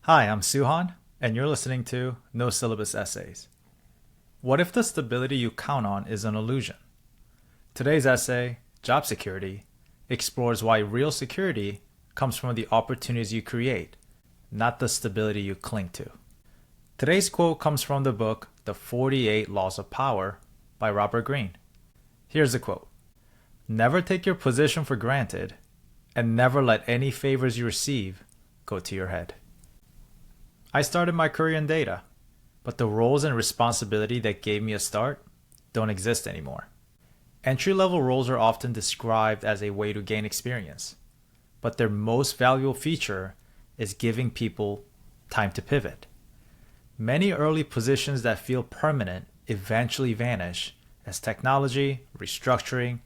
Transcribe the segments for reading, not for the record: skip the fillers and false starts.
Hi, I'm Suhan, and you're listening to No Syllabus Essays. What if the stability you count on is an illusion? Today's essay, Job Security, explores why real security comes from the opportunities you create, not the stability you cling to. Today's quote comes from the book The 48 Laws of Power by Robert Greene. Here's the quote: "Never take your position for granted, and never let any favors you receive go to your head." I started my career in data, but the roles and responsibility that gave me a start don't exist anymore. Entry-level roles are often described as a way to gain experience, but their most valuable feature is giving people time to pivot. Many early positions that feel permanent eventually vanish as technology, restructuring,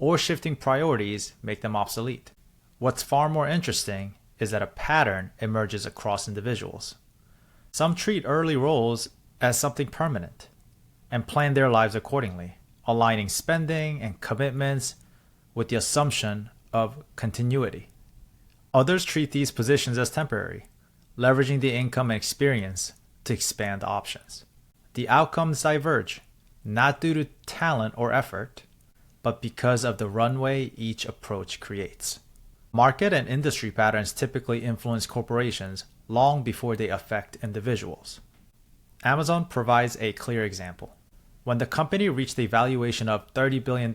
or shifting priorities make them obsolete. What's far more interesting is that a pattern emerges across individuals. Some treat early roles as something permanent and plan their lives accordingly, aligning spending and commitments with the assumption of continuity. Others treat these positions as temporary, leveraging the income and experience to expand options. The outcomes diverge, not due to talent or effort, but because of the runway each approach creates. Market and industry patterns typically influence corporations long before they affect individuals. Amazon provides a clear example. When the company reached a valuation of $30 billion,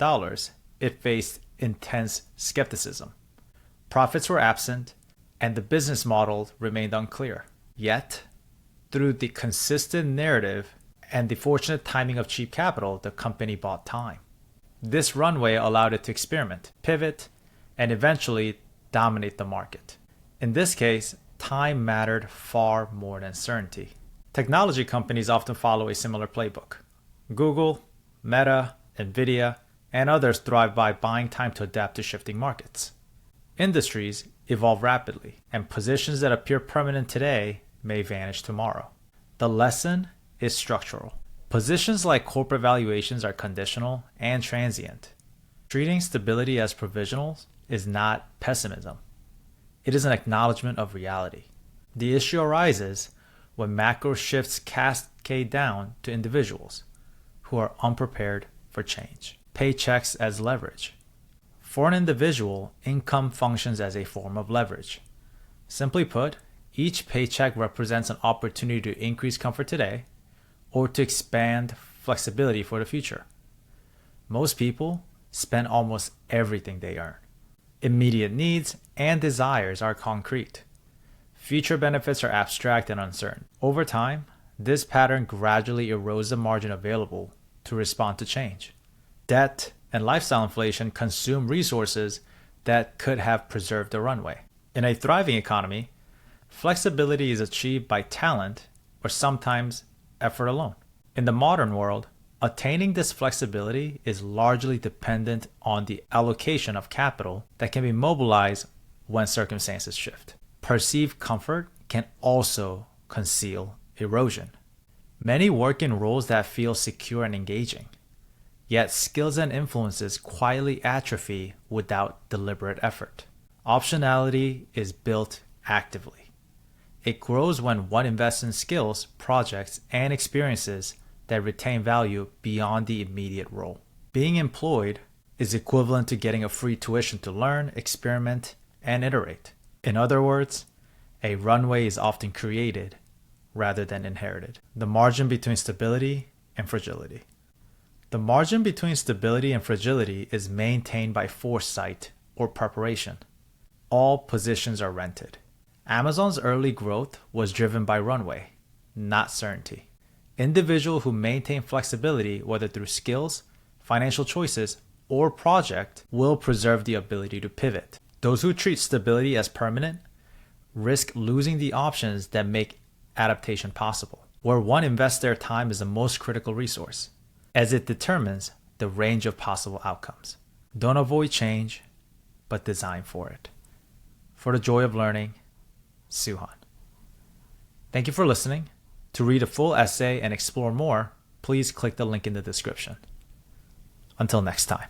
it faced intense skepticism. Profits were absent, and the business model remained unclear. Yet, through the consistent narrative and the fortunate timing of cheap capital, the company bought time. This runway allowed it to experiment, pivot, and eventually dominate the market. In this case, time mattered far more than certainty. Technology companies often follow a similar playbook. Google, Meta, Nvidia, and others thrive by buying time to adapt to shifting markets. Industries evolve rapidly, and positions that appear permanent today may vanish tomorrow. The lesson is structural. Positions like corporate valuations are conditional and transient. Treating stability as provisional is not pessimism. It is an acknowledgement of reality. The issue arises when macro shifts cascade down to individuals who are unprepared for change. Paychecks as leverage. For an individual, income functions as a form of leverage. Simply put, each paycheck represents an opportunity to increase comfort today or to expand flexibility for the future. Most people spend almost everything they earn. Immediate needs and desires are concrete. Future benefits are abstract and uncertain. Over time, this pattern gradually erodes the margin available to respond to change. Debt and lifestyle inflation consume resources that could have preserved the runway. In a thriving economy, flexibility is achieved by talent or sometimes effort alone. In the modern world, attaining this flexibility is largely dependent on the allocation of capital that can be mobilized when circumstances shift. Perceived comfort can also conceal erosion. Many work in roles that feel secure and engaging, yet skills and influences quietly atrophy without deliberate effort. Optionality is built actively. It grows when one invests in skills, projects, and experiences that retain value beyond the immediate role. Being employed is equivalent to getting a free tuition to learn, experiment, and iterate. In other words, a runway is often created rather than inherited. The margin between stability and fragility. The margin between stability and fragility is maintained by foresight or preparation. All positions are rented. Amazon's early growth was driven by runway, not certainty. Individuals who maintain flexibility, whether through skills, financial choices, or project, will preserve the ability to pivot. Those who treat stability as permanent risk losing the options that make adaptation possible. Where one invests their time is the most critical resource, as it determines the range of possible outcomes. Don't avoid change, but design for it. For the joy of learning, Suhan. Thank you for listening. To read a full essay and explore more, please click the link in the description. Until next time.